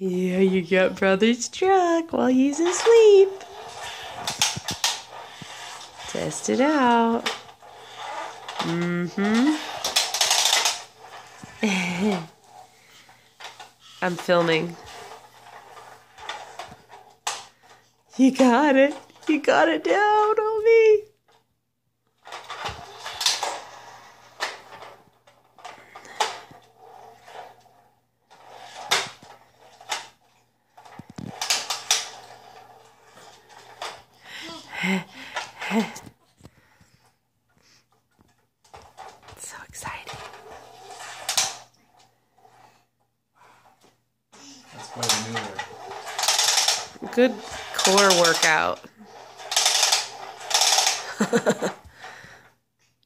Yeah, you got brother's truck while he's asleep. Test it out. I'm filming. You got it. You got it down, homie. So exciting. That's quite a maneuver. Good core workout.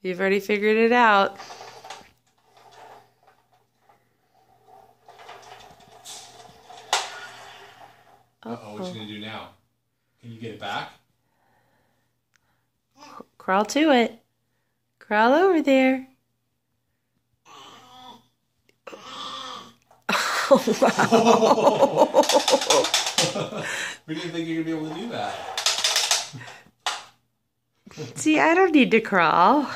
You've already figured it out. Uh-oh, what you gonna do now? Can you get it back? Crawl to it. Crawl over there. Oh, wow. We didn't think you were gonna be able to do that. See, I don't need to crawl.